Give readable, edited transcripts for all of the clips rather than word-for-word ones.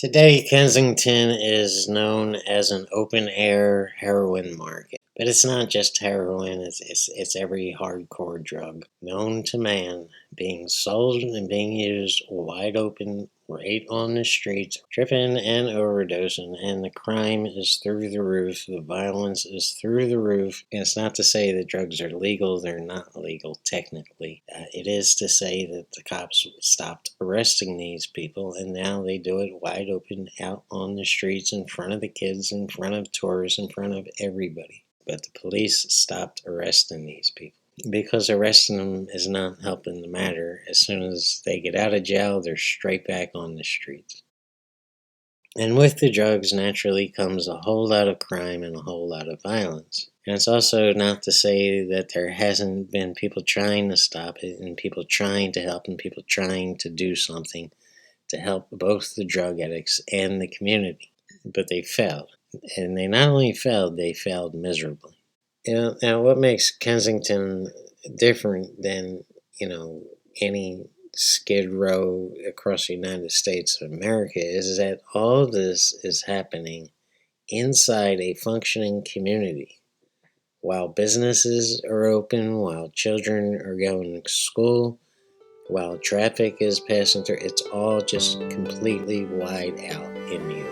Today, Kensington is known as an open-air heroin market. But it's not just heroin, it's every hardcore drug known to man being sold and being used wide open right on the streets, tripping and overdosing, and the crime is through the roof, the violence is through the roof. And it's not to say that drugs are legal, they're not legal technically. It is to say that the cops stopped arresting these people, and now they do it wide open out on the streets in front of the kids, in front of tourists, in front of everybody. But the police stopped arresting these people because arresting them is not helping the matter. As soon as they get out of jail, they're straight back on the streets. And with the drugs, naturally comes a whole lot of crime and a whole lot of violence. And it's also not to say that there hasn't been people trying to stop it and people trying to help and people trying to do something to help both the drug addicts and the community. But they failed. And they not only failed, they failed miserably. Now what makes Kensington different than, any skid row across the United States of America is that all this is happening inside a functioning community. While businesses are open, while children are going to school, while traffic is passing through, it's all just completely wide out in New York.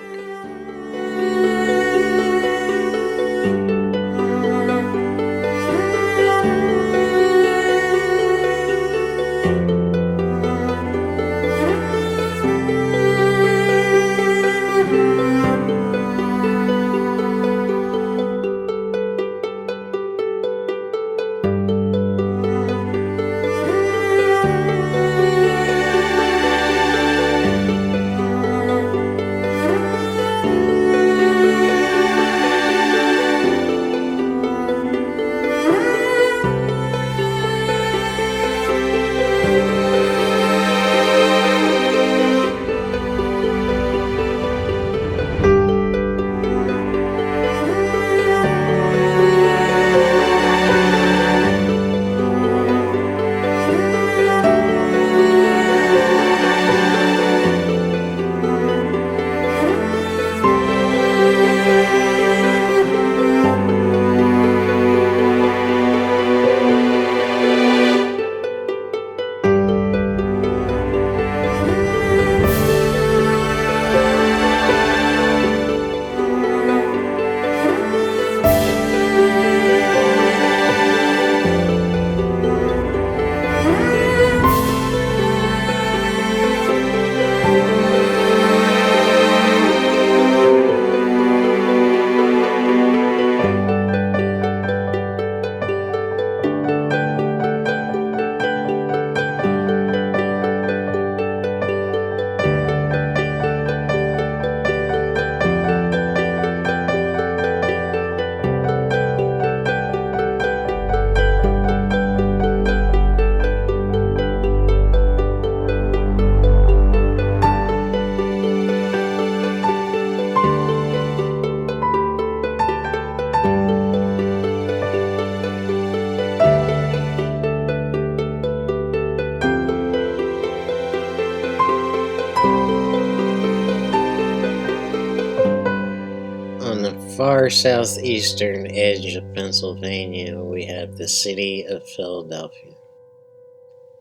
Far southeastern edge of Pennsylvania, we have the city of Philadelphia.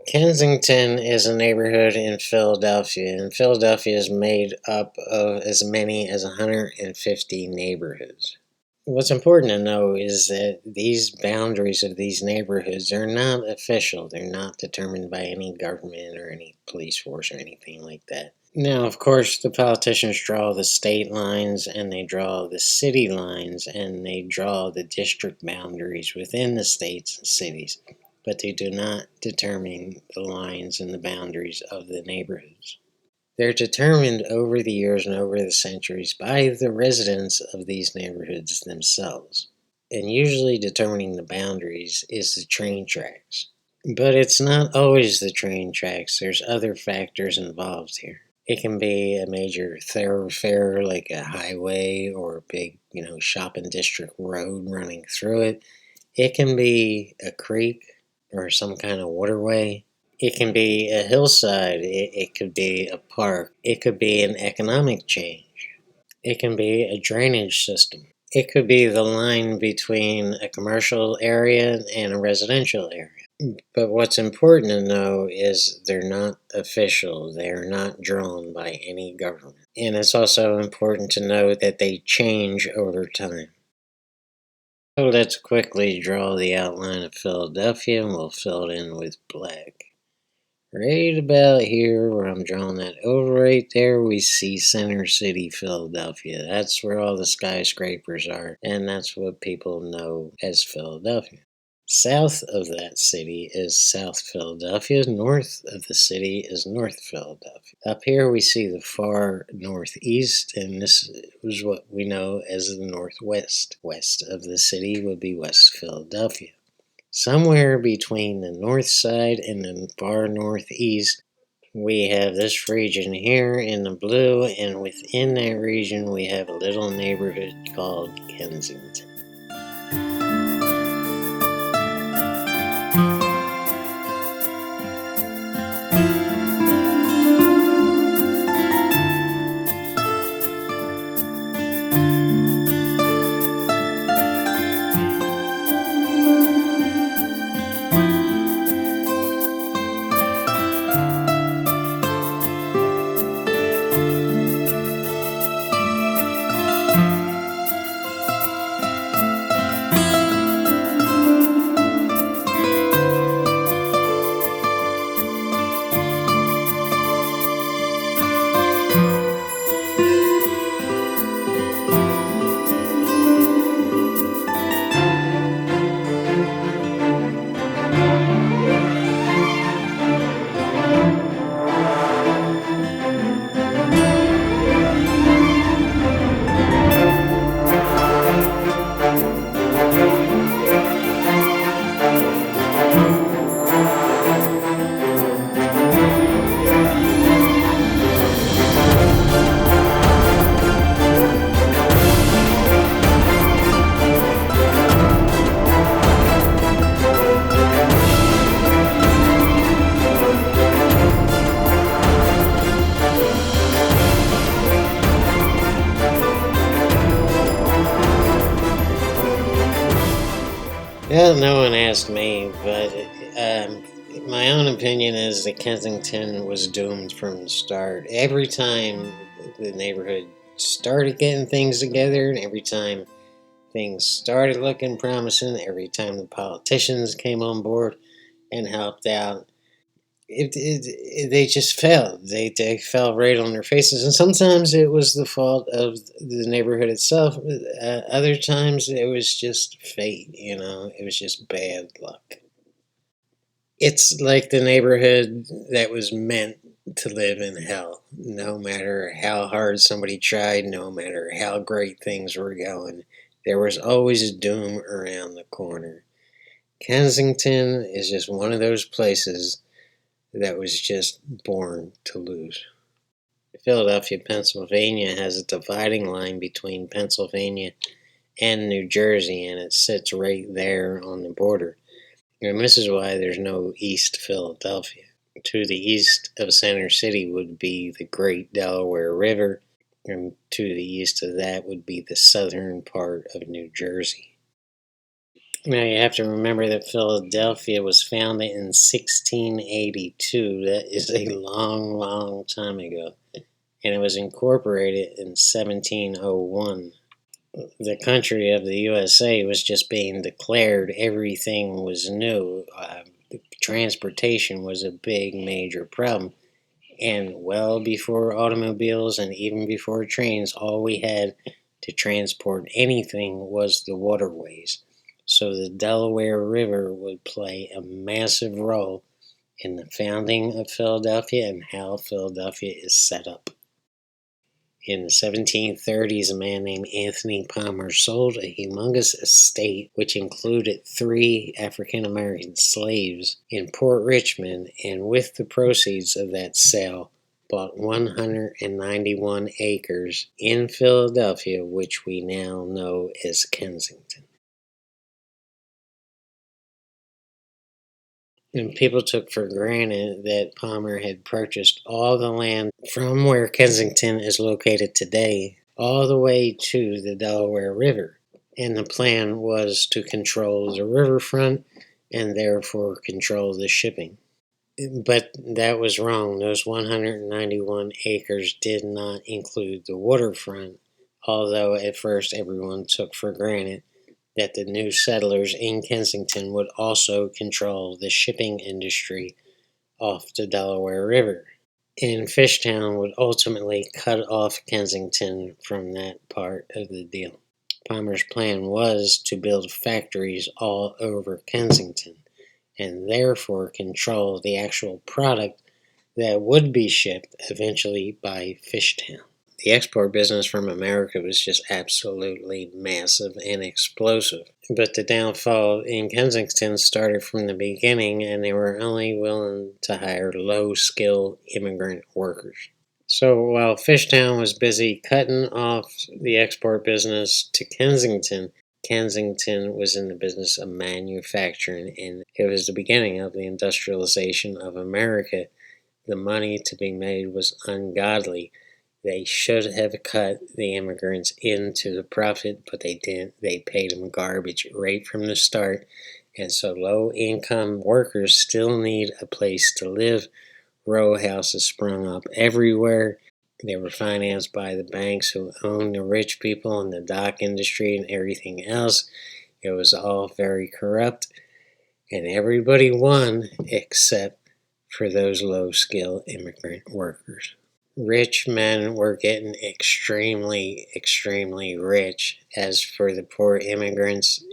Kensington is a neighborhood in Philadelphia, and Philadelphia is made up of as many as 150 neighborhoods. What's important to know is that these boundaries of these neighborhoods are not official. They're not determined by any government or any police force or anything like that. Now, of course, the politicians draw the state lines and they draw the city lines and they draw the district boundaries within the states and cities, but they do not determine the lines and the boundaries of the neighborhoods. They're determined over the years and over the centuries by the residents of these neighborhoods themselves. And usually determining the boundaries is the train tracks. But it's not always the train tracks. There's other factors involved here. It can be a major thoroughfare like a highway or a big, shopping district road running through it. It can be a creek or some kind of waterway. It can be a hillside, it could be a park, it could be an economic change, it can be a drainage system, it could be the line between a commercial area and a residential area. But what's important to know is they're not official, they're not drawn by any government. And it's also important to know that they change over time. So let's quickly draw the outline of Philadelphia and we'll fill it in with black. Right about here where I'm drawing that over right there, we see Center City, Philadelphia. That's where all the skyscrapers are, and that's what people know as Philadelphia. South of that city is South Philadelphia. North of the city is North Philadelphia. Up here we see the far northeast, and this is what we know as the Northwest. West of the city would be West Philadelphia. Somewhere between the north side and the far northeast, we have this region here in the blue, and within that region we have a little neighborhood called Kensington. Well, no one asked me, but my own opinion is that Kensington was doomed from the start. Every time the neighborhood started getting things together, and every time things started looking promising, every time the politicians came on board and helped out, they just failed. They fell right on their faces, and sometimes it was the fault of the neighborhood itself. Other times it was just fate. It was just bad luck. It's like the neighborhood that was meant to live in hell. No matter how hard somebody tried, no matter how great things were going, there was always doom around the corner. Kensington is just one of those places that was just born to lose. Philadelphia, Pennsylvania has a dividing line between Pennsylvania and New Jersey, and it sits right there on the border. And this is why there's no East Philadelphia. To the east of Center City would be the Great Delaware River, and to the east of that would be the southern part of New Jersey. Now you have to remember that Philadelphia was founded in 1682. That is a long, long time ago. And it was incorporated in 1701. The country of the USA was just being declared. Everything was new. Transportation was a big, major problem. And well before automobiles and even before trains, all we had to transport anything was the waterways. So the Delaware River would play a massive role in the founding of Philadelphia and how Philadelphia is set up. In the 1730s, a man named Anthony Palmer sold a humongous estate which included 3 African American slaves in Port Richmond, and with the proceeds of that sale, bought 191 acres in Philadelphia, which we now know as Kensington. And people took for granted that Palmer had purchased all the land from where Kensington is located today, all the way to the Delaware River. And the plan was to control the riverfront and therefore control the shipping. But that was wrong. Those 191 acres did not include the waterfront, although at first everyone took for granted that the new settlers in Kensington would also control the shipping industry off the Delaware River. And Fishtown would ultimately cut off Kensington from that part of the deal. Palmer's plan was to build factories all over Kensington and therefore control the actual product that would be shipped eventually by Fishtown. The export business from America was just absolutely massive and explosive. But the downfall in Kensington started from the beginning, and they were only willing to hire low-skilled immigrant workers. So while Fishtown was busy cutting off the export business to Kensington, Kensington was in the business of manufacturing, and it was the beginning of the industrialization of America. The money to be made was ungodly. They should have cut the immigrants into the profit, but they didn't. They paid them garbage right from the start. And so low-income workers still need a place to live. Row houses sprung up everywhere. They were financed by the banks who owned the rich people in the dock industry and everything else. It was all very corrupt, and everybody won except for those low-skilled immigrant workers. Rich men were getting extremely, extremely rich. As for the poor immigrants,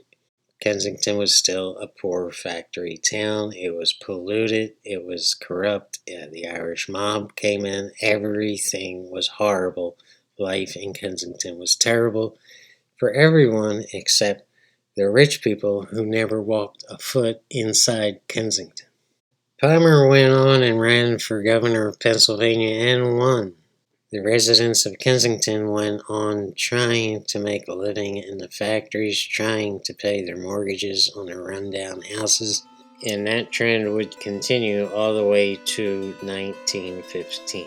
Kensington was still a poor factory town. It was polluted. It was corrupt. The Irish mob came in. Everything was horrible. Life in Kensington was terrible for everyone except the rich people who never walked a foot inside Kensington. Palmer went on and ran for governor of Pennsylvania and won. The residents of Kensington went on trying to make a living in the factories, trying to pay their mortgages on their rundown houses, and that trend would continue all the way to 1915.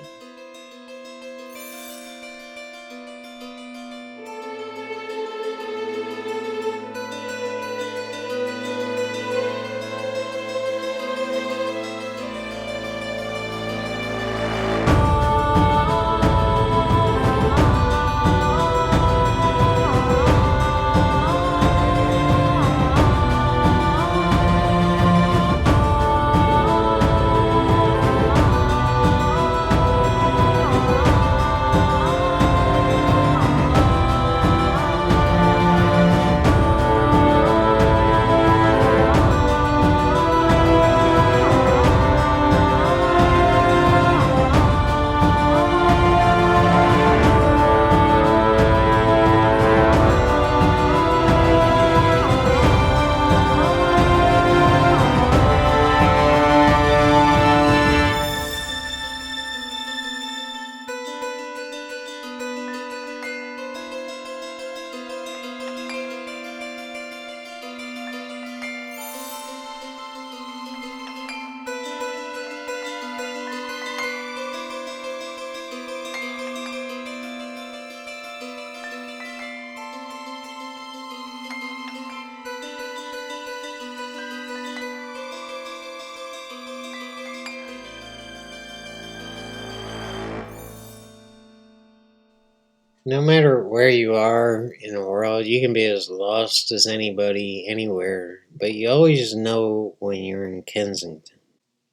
No matter where you are in the world, you can be as lost as anybody anywhere, but you always know when you're in Kensington.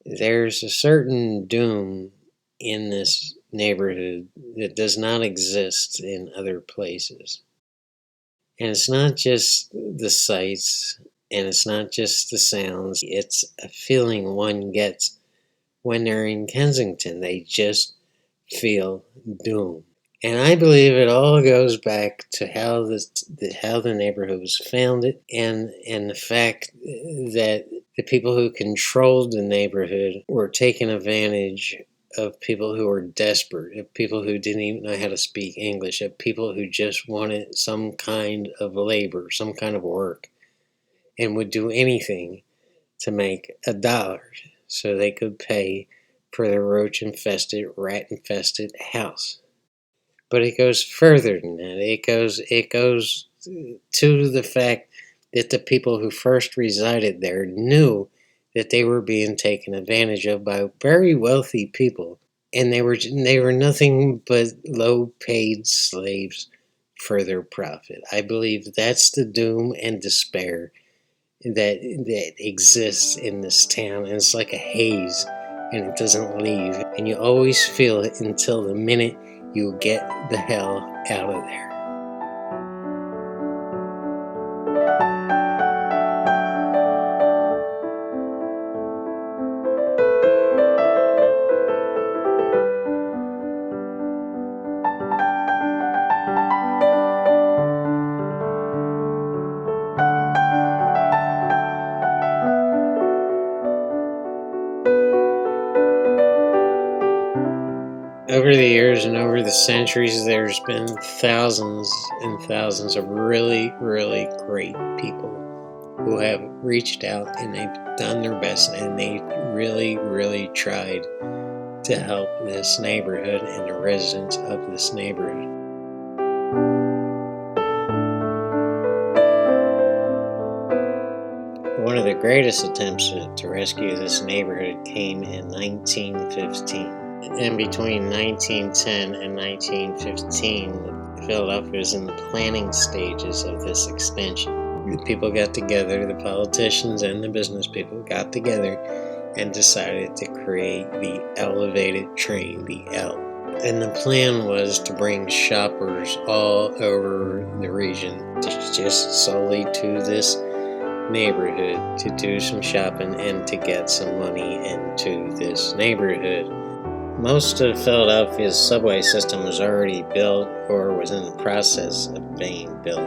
There's a certain doom in this neighborhood that does not exist in other places. And it's not just the sights, and it's not just the sounds, it's a feeling one gets when they're in Kensington. They just feel doom. And I believe it all goes back to how the neighborhood was founded, and the fact that the people who controlled the neighborhood were taking advantage of people who were desperate, of people who didn't even know how to speak English, of people who just wanted some kind of labor, some kind of work, and would do anything to make $1 so they could pay for their roach-infested, rat-infested house. But it goes further than that. It goes to the fact that the people who first resided there knew that they were being taken advantage of by very wealthy people, and they were nothing but low-paid slaves for their profit. I believe that's the doom and despair that exists in this town, and it's like a haze, and it doesn't leave, and you always feel it until the minute you get the hell out of there. Over the years and over the centuries, there's been thousands and thousands of really, really great people who have reached out, and they've done their best, and they really, really tried to help this neighborhood and the residents of this neighborhood. One of the greatest attempts to rescue this neighborhood came in 1915. And between 1910 and 1915, Philadelphia was in the planning stages of this extension. The people got together, the politicians and the business people got together and decided to create the elevated train, the L. And the plan was to bring shoppers all over the region, just solely to this neighborhood, to do some shopping and to get some money into this neighborhood. Most of Philadelphia's subway system was already built or was in the process of being built,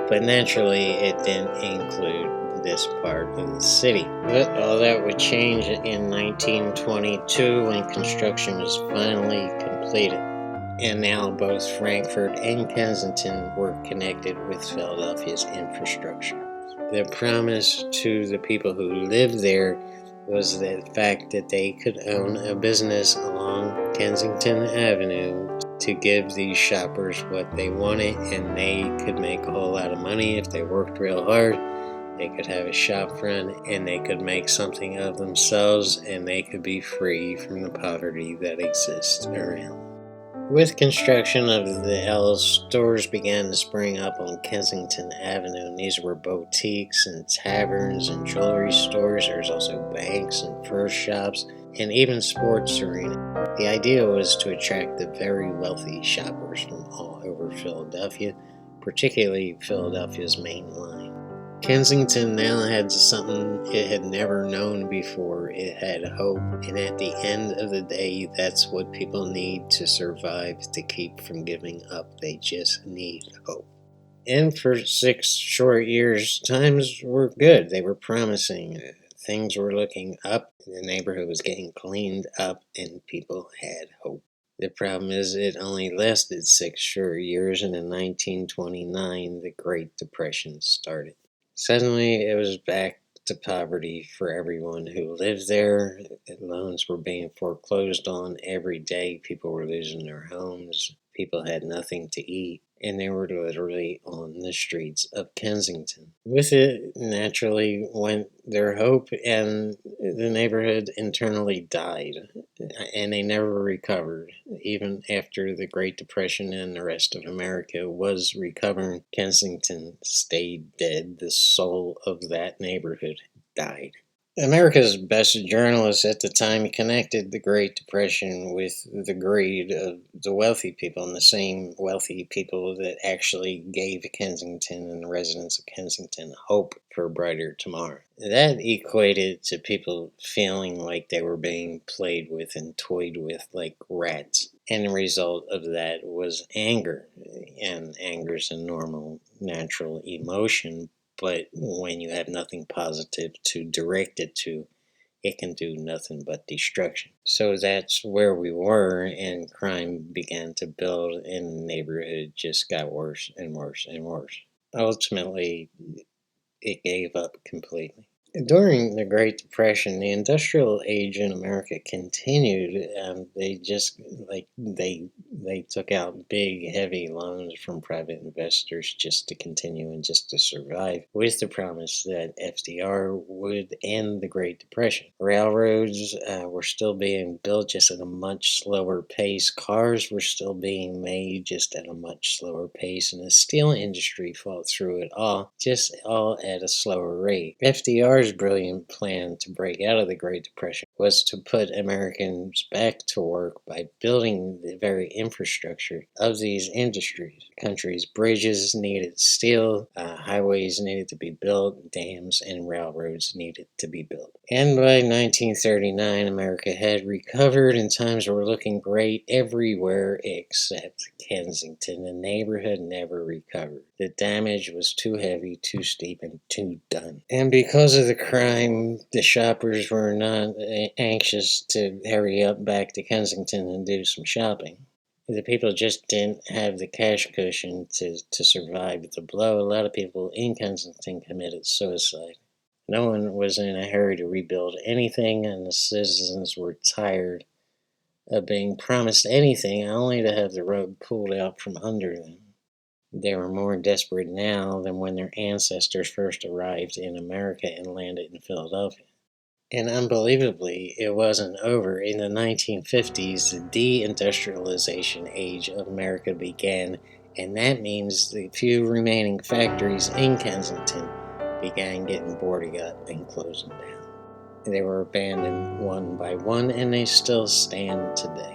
but naturally it didn't include this part of the city. But all that would change in 1922 when construction was finally completed. And now both Frankfort and Kensington were connected with Philadelphia's infrastructure. The promise to the people who lived there was the fact that they could own a business along Kensington Avenue to give these shoppers what they wanted, and they could make a whole lot of money if they worked real hard. They could have a shop front, and they could make something of themselves, and they could be free from the poverty that exists around. With construction of the L, stores began to spring up on Kensington Avenue, and these were boutiques and taverns and jewelry stores. There's also banks and fur shops and even sports arenas. The idea was to attract the very wealthy shoppers from all over Philadelphia, particularly Philadelphia's main line. Kensington now had something it had never known before. It had hope, and at the end of the day, that's what people need to survive, to keep from giving up. They just need hope. And for 6 short years, times were good. They were promising. Things were looking up. The neighborhood was getting cleaned up, and people had hope. The problem is it only lasted 6 short years, and in 1929, the Great Depression started. Suddenly, it was back to poverty for everyone who lived there. Loans were being foreclosed on every day. People were losing their homes. People had nothing to eat, and they were literally on the streets of Kensington. With it, naturally, went their hope, and the neighborhood internally died, and they never recovered. Even after the Great Depression and the rest of America was recovering, Kensington stayed dead. The soul of that neighborhood died. America's best journalists at the time connected the Great Depression with the greed of the wealthy people, and the same wealthy people that actually gave Kensington and the residents of Kensington hope for a brighter tomorrow. That equated to people feeling like they were being played with and toyed with like rats. And the result of that was anger. And anger is a normal, natural emotion. But when you have nothing positive to direct it to, it can do nothing but destruction. So that's where we were, and crime began to build, and the neighborhood just got worse and worse and worse. Ultimately, it gave up completely. During the Great Depression, the industrial age in America continued. They just like they took out big, heavy loans from private investors just to continue and just to survive, with the promise that FDR would end the Great Depression. Railroads were still being built, just at a much slower pace. Cars were still being made, just at a much slower pace, and the steel industry fought through it all, just all at a slower rate. FDR's brilliant plan to break out of the Great Depression was to put Americans back to work by building the very infrastructure of these industries. Countries' bridges needed steel, highways needed to be built, dams and railroads needed to be built. And by 1939, America had recovered and times were looking great everywhere except Kensington. The neighborhood never recovered. The damage was too heavy, too steep, and too done. And because of the crime, the shoppers were not anxious to hurry up back to Kensington and do some shopping. The people just didn't have the cash cushion to survive the blow. A lot of people in Kensington committed suicide. No one was in a hurry to rebuild anything, and the citizens were tired of being promised anything only to have the rug pulled out from under them. They were more desperate now than when their ancestors first arrived in America and landed in Philadelphia. And unbelievably, it wasn't over. In the 1950s, the deindustrialization age of America began, and that means the few remaining factories in Kensington began getting boarded up and closing down. They were abandoned one by one, and they still stand today.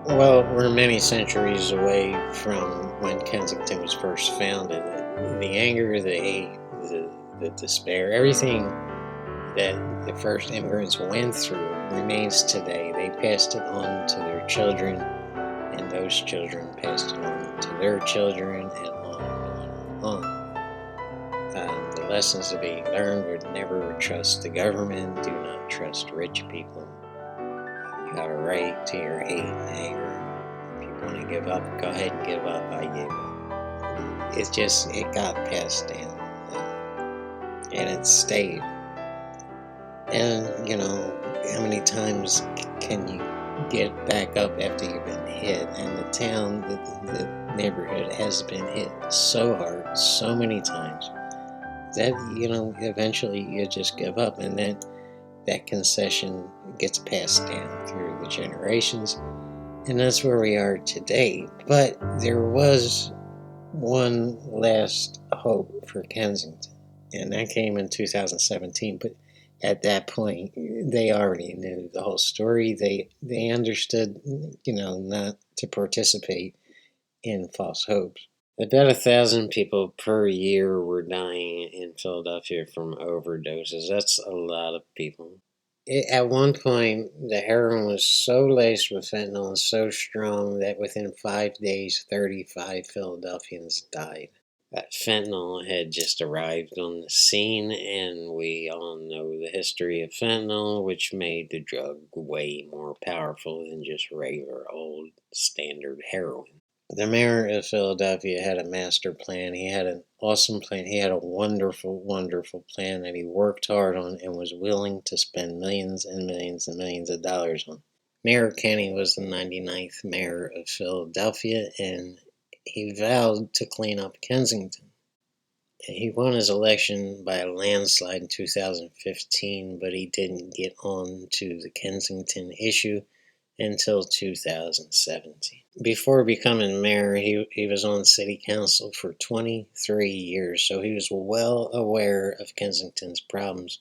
Well, we're many centuries away from when Kensington was first founded. The anger, the hate, the despair, everything that the first immigrants went through remains today. They passed it on to their children, and those children passed it on to their children, and on and on and on. The lessons to be learned would never trust the government, do not trust rich people. You have a right to your hate and anger. If you want to give up, go ahead and give up. I give up. It got passed down, and it stayed. And, how many times can you get back up after you've been hit? And the town, the neighborhood has been hit so hard, so many times, that, eventually you just give up. And then that concession gets passed down through the generations. And that's where we are today. But there was one last hope for Kensington, and that came in 2017. But at that point, they already knew the whole story. They understood, not to participate in false hopes. About 1,000 people per year were dying in Philadelphia from overdoses. That's a lot of people. At one point, the heroin was so laced with fentanyl and so strong that within 5 days, 35 Philadelphians died. That fentanyl had just arrived on the scene, and we all know the history of fentanyl, which made the drug way more powerful than just regular old standard heroin. The mayor of Philadelphia had a master plan. He had an awesome plan. He had a wonderful, wonderful plan that he worked hard on and was willing to spend millions and millions and millions of dollars on. Mayor Kenny was the 99th mayor of Philadelphia, and he vowed to clean up Kensington. He won his election by a landslide in 2015, but he didn't get on to the Kensington issue until 2017. Before becoming mayor, he was on city council for 23 years, so he was well aware of Kensington's problems.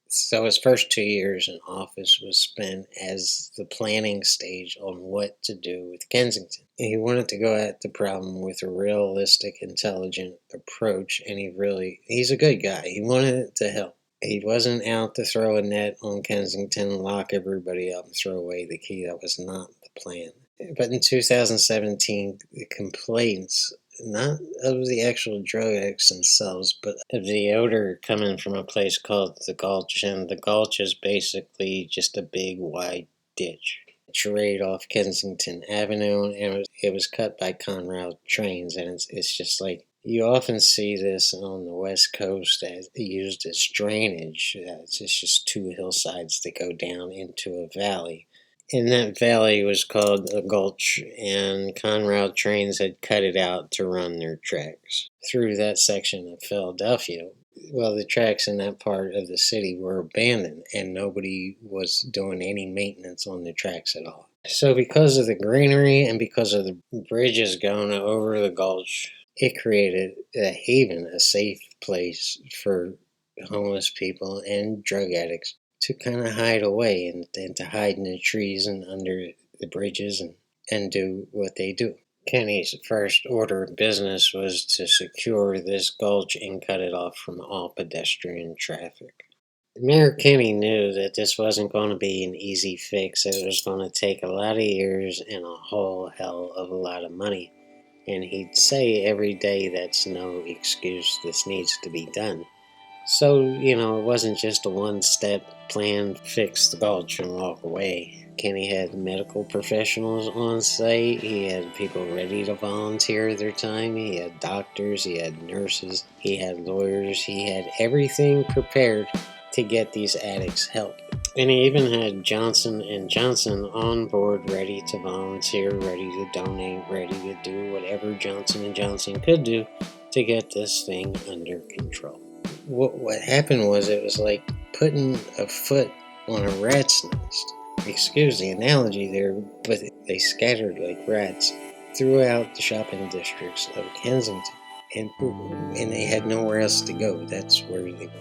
So his first 2 years in office was spent as the planning stage on what to do with Kensington. He wanted to go at the problem with a realistic, intelligent approach, and he's a good guy. He wanted to help. He wasn't out to throw a net on Kensington, lock everybody up, and throw away the key. That was not the plan. But in 2017, the complaints, not of the actual drug addicts themselves, but of the odor coming from a place called the Gulch. And the Gulch is basically just a big, wide ditch. It's right off Kensington Avenue, and it was cut by Conrail trains, and it's just like, you often see this on the West Coast as used as drainage. It's just two hillsides that go down into a valley. And that valley was called a gulch, and Conrail trains had cut it out to run their tracks through that section of Philadelphia. Well, the tracks in that part of the city were abandoned, and nobody was doing any maintenance on the tracks at all. So because of the greenery and because of the bridges going over the gulch, it created a haven, a safe place for homeless people and drug addicts to kind of hide away and to hide in the trees and under the bridges and do what they do. Kenny's first order of business was to secure this gulch and cut it off from all pedestrian traffic. Mayor Kenny knew that this wasn't going to be an easy fix. It was going to take a lot of years and a whole hell of a lot of money. And he'd say every day, that's no excuse, this needs to be done. So, it wasn't just a one-step plan, fix the gulch and walk away. Kenny had medical professionals on site. He had people ready to volunteer their time. He had doctors, he had nurses, he had lawyers. He had everything prepared to get these addicts help. And he even had Johnson & Johnson on board, ready to volunteer, ready to donate, ready to do whatever Johnson & Johnson could do to get this thing under control. What happened was, it was like putting a foot on a rat's nest. Excuse the analogy there, but they scattered like rats throughout the shopping districts of Kensington. And they had nowhere else to go. That's where they went.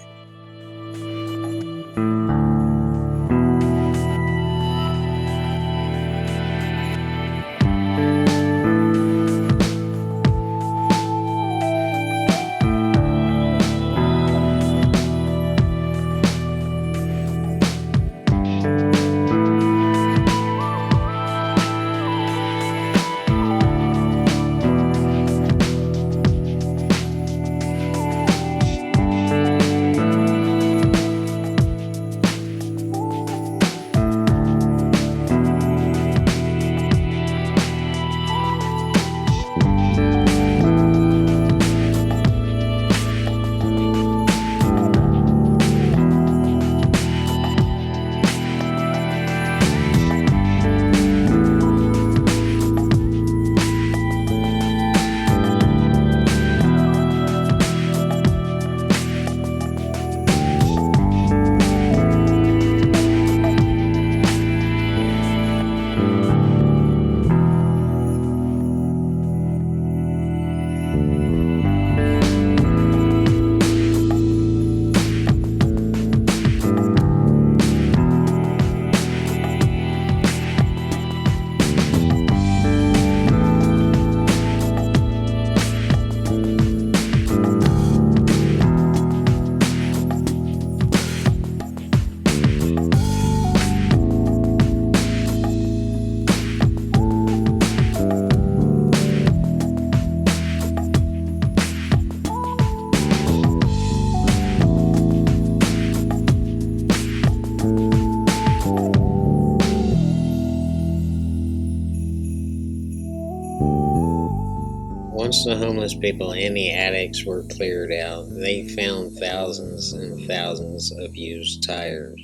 Once the homeless people and the addicts were cleared out, they found thousands and thousands of used tires.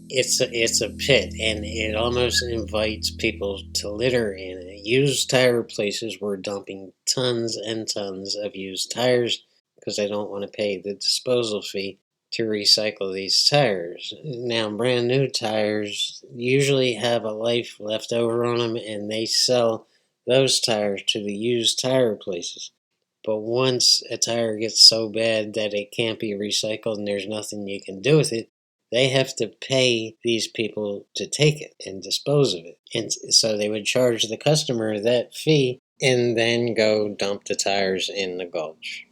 It's a pit, and it almost invites people to litter in it. Used tire places were dumping tons and tons of used tires because they don't want to pay the disposal fee to recycle these tires. Now, brand new tires usually have a life left over on them, and they sell those tires to the used tire places. But once a tire gets so bad that it can't be recycled and there's nothing you can do with it, they have to pay these people to take it and dispose of it. And so they would charge the customer that fee and then go dump the tires in the gulch.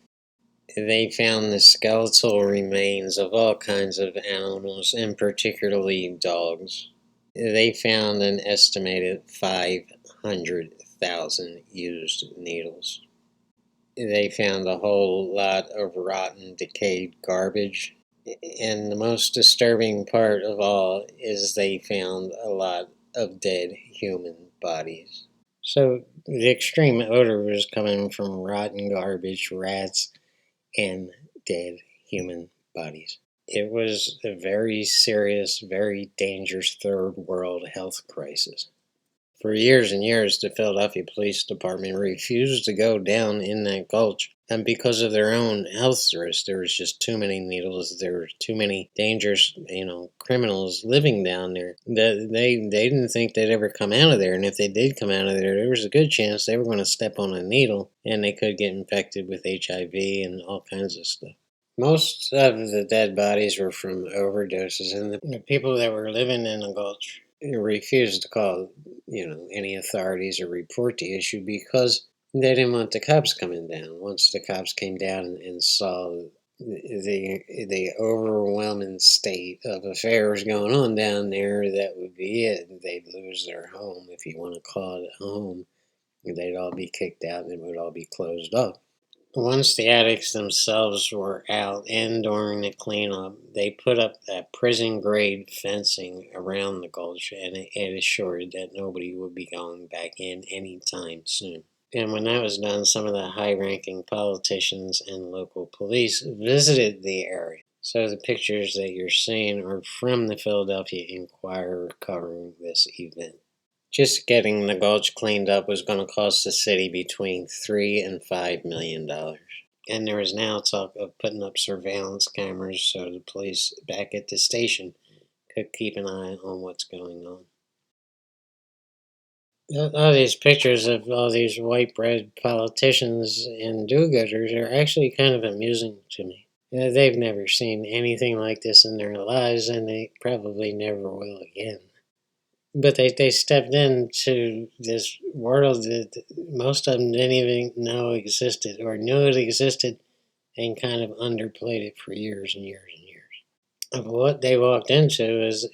They found the skeletal remains of all kinds of animals, and particularly dogs. They found an estimated 500,000 used needles. They found a whole lot of rotten, decayed garbage. And the most disturbing part of all is they found a lot of dead human bodies. So the extreme odor was coming from rotten garbage, rats, and dead human bodies. It was a very serious, very dangerous third world health crisis. For years and years, the Philadelphia Police Department refused to go down in that gulch, and because of their own health risks, there was just too many needles. There were too many dangerous, criminals living down there. They didn't think they'd ever come out of there, and if they did come out of there, there was a good chance they were going to step on a needle, and they could get infected with HIV and all kinds of stuff. Most of the dead bodies were from overdoses, and the people that were living in the gulch refused to call, any authorities or report the issue because they didn't want the cops coming down. Once the cops came down and saw the overwhelming state of affairs going on down there, that would be it. They'd lose their home, if you want to call it a home. They'd all be kicked out and it would all be closed up. Once the addicts themselves were out and during the cleanup, they put up that prison-grade fencing around the gulch, and it assured that nobody would be going back in anytime soon. And when that was done, some of the high-ranking politicians and local police visited the area. So the pictures that you're seeing are from the Philadelphia Inquirer covering this event. Just getting the gulch cleaned up was going to cost the city between $3 and $5 million. And there is now talk of putting up surveillance cameras so the police back at the station could keep an eye on what's going on. All these pictures of all these white bread politicians and do-gooders are actually kind of amusing to me. They've never seen anything like this in their lives, and they probably never will again. But they stepped into this world that most of them didn't even know existed, or knew it existed and kind of underplayed it for years and years and years. But what they walked into is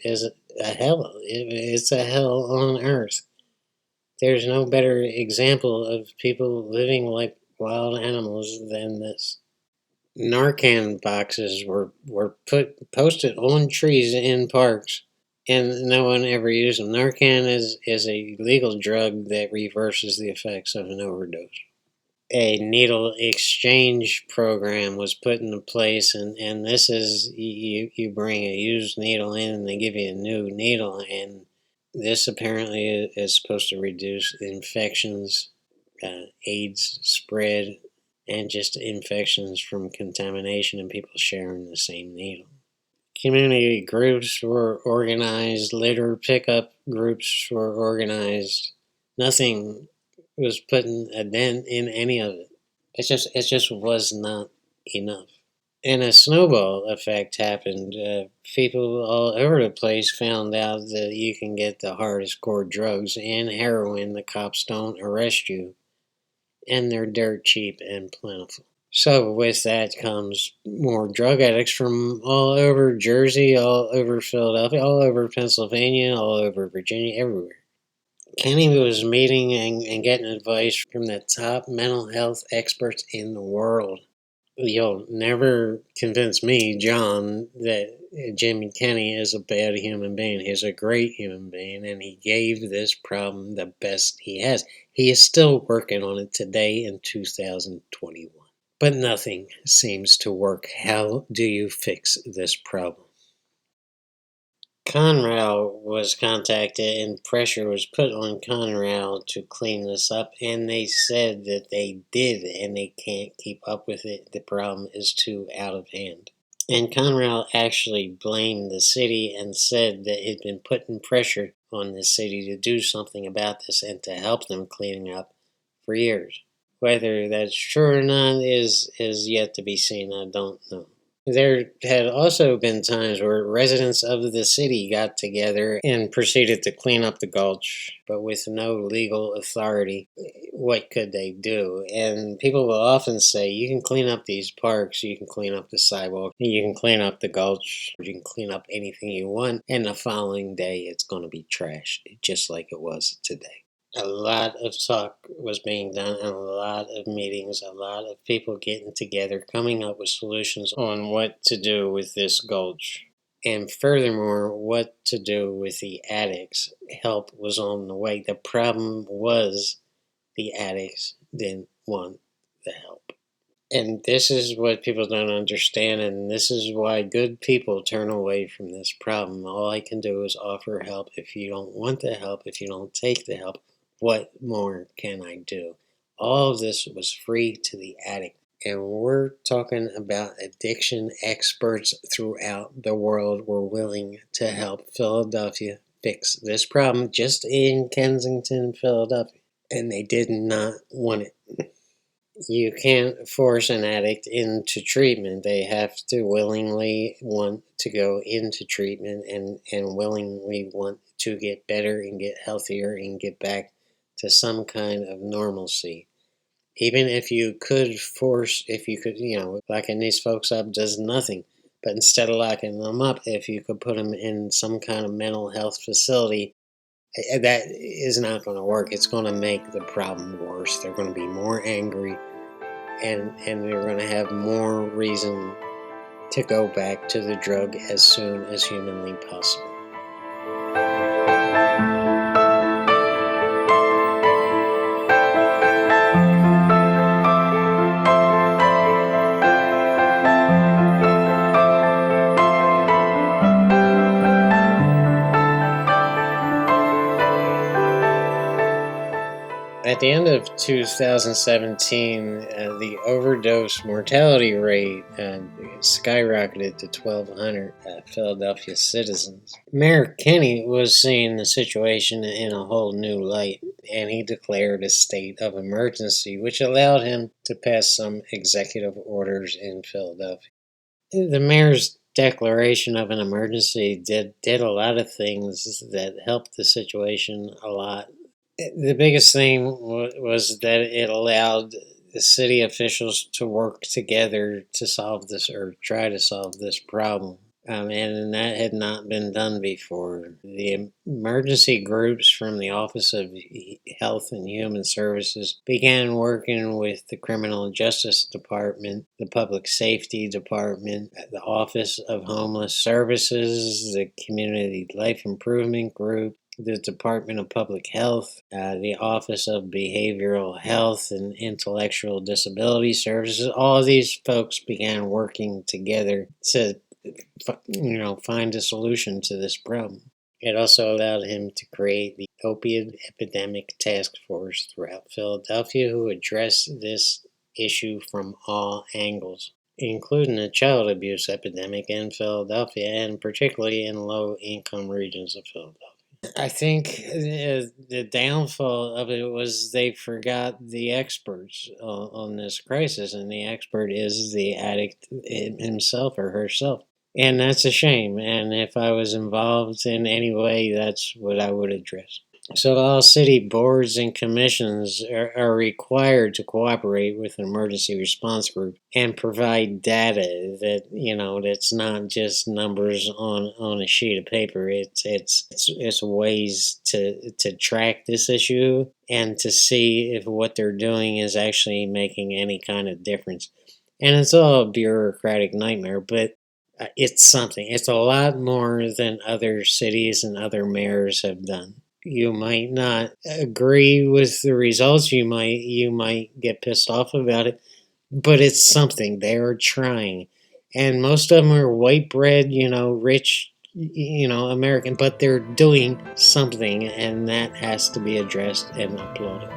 a hell. It's a hell on earth. There's no better example of people living like wild animals than this. Narcan boxes were posted on trees in parks, and no one ever used them. Narcan is a legal drug that reverses the effects of an overdose. A needle exchange program was put into place, and this is you bring a used needle in and they give you a new needle, and this apparently is supposed to reduce infections, AIDS spread, and just infections from contamination and people sharing the same needle. Community groups were organized, litter pickup groups were organized. Nothing was putting a dent in any of it. It just was not enough. And a snowball effect happened. People all over the place found out that you can get the hardest core drugs and heroin. The cops don't arrest you, and they're dirt cheap and plentiful. So with that comes more drug addicts from all over Jersey, all over Philadelphia, all over Pennsylvania, all over Virginia, everywhere. Kenny was meeting and getting advice from the top mental health experts in the world. You'll never convince me, John, that Jimmy Kenny is a bad human being. He's a great human being, and he gave this problem the best he has. He is still working on it today in 2021. But nothing seems to work. How do you fix this problem? Conrail was contacted and pressure was put on Conrail to clean this up, and they said that they did, and they can't keep up with it. The problem is too out of hand. And Conrail actually blamed the city and said that it had been putting pressure on the city to do something about this and to help them cleaning up for years. Whether that's true or not is yet to be seen. I don't know. There had also been times where residents of the city got together and proceeded to clean up the gulch, but with no legal authority. What could they do? And people will often say, you can clean up these parks, you can clean up the sidewalk, you can clean up the gulch, you can clean up anything you want, and the following day it's going to be trashed, just like it was today. A lot of talk was being done and a lot of meetings, a lot of people getting together, coming up with solutions on what to do with this gulch. And furthermore, what to do with the addicts. Help was on the way. The problem was the addicts didn't want the help. And this is what people don't understand, and this is why good people turn away from this problem. All I can do is offer help. If you don't want the help, if you don't take the help, what more can I do? All of this was free to the addict. And we're talking about addiction experts throughout the world were willing to help Philadelphia fix this problem just in Kensington, Philadelphia. And they did not want it. You can't force an addict into treatment. They have to willingly want to go into treatment and willingly want to get better and get healthier and get back to some kind of normalcy. Even if you could force, if you could, locking these folks up does nothing. But instead of locking them up, if you could put them in some kind of mental health facility, that is not going to work. It's going to make the problem worse. They're going to be more angry, and they're going to have more reason to go back to the drug as soon as humanly possible. At the end of 2017, the overdose mortality rate skyrocketed to 1,200 Philadelphia citizens. Mayor Kenny was seeing the situation in a whole new light, and he declared a state of emergency, which allowed him to pass some executive orders in Philadelphia. The mayor's declaration of an emergency did a lot of things that helped the situation a lot. The biggest thing was that it allowed the city officials to work together to solve this or try to solve this problem. And that had not been done before. The emergency groups from the Office of Health and Human Services began working with the Criminal Justice Department, the Public Safety Department, the Office of Homeless Services, the Community Life Improvement Group, the Department of Public Health, the Office of Behavioral Health and Intellectual Disability Services. All of these folks began working together to find a solution to this problem. It also allowed him to create the Opioid Epidemic Task Force throughout Philadelphia, who addressed this issue from all angles, including the child abuse epidemic in Philadelphia, and particularly in low-income regions of Philadelphia. I think the downfall of it was they forgot the experts on this crisis, and the expert is the addict himself or herself. And that's a shame. And if I was involved in any way, that's what I would address. So all city boards and commissions are required to cooperate with an emergency response group and provide data that, that's not just numbers on a sheet of paper. It's ways to track this issue and to see if what they're doing is actually making any kind of difference. And it's all a bureaucratic nightmare, but it's something. It's a lot more than other cities and other mayors have done. You might not agree with the results. You might get pissed off about it, but it's something. They are trying, and most of them are white bread, rich, American, but they're doing something, and that has to be addressed and applauded.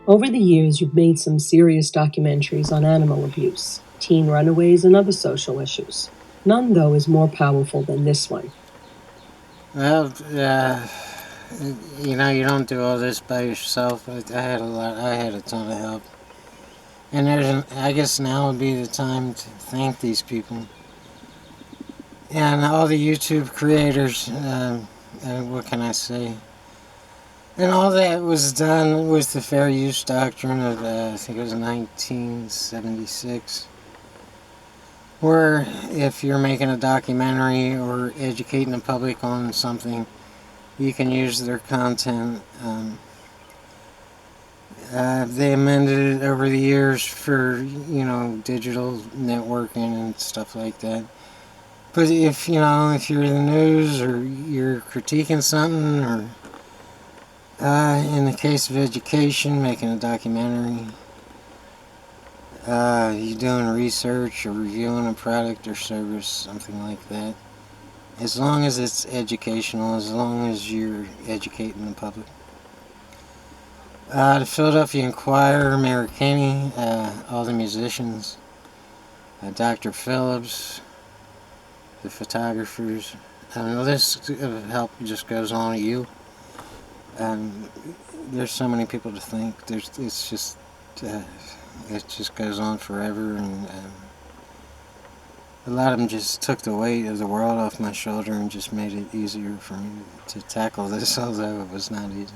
Over the years, you've made some serious documentaries on animal abuse, teen runaways, and other social issues. None, though, is more powerful than this one. Well, you don't do all this by yourself. I had a lot. I had a ton of help, and I guess now would be the time to thank these people and all the YouTube creators. What can I say? And all that was done with the fair use doctrine of, I think it was 1976, where if you're making a documentary or educating the public on something, you can use their content. They amended it over the years for, digital networking and stuff like that. But if you're the news or you're critiquing something, or in the case of education, making a documentary, you doing research or reviewing a product or service, something like that. As long as it's educational, as long as you're educating the public. The Philadelphia Inquirer, Mayor Kenny, all the musicians, Dr. Phillips, the photographers. The list of help just goes on to you. There's so many people to thank. It just goes on forever, and a lot of them just took the weight of the world off my shoulder and just made it easier for me to tackle this, although it was not easy.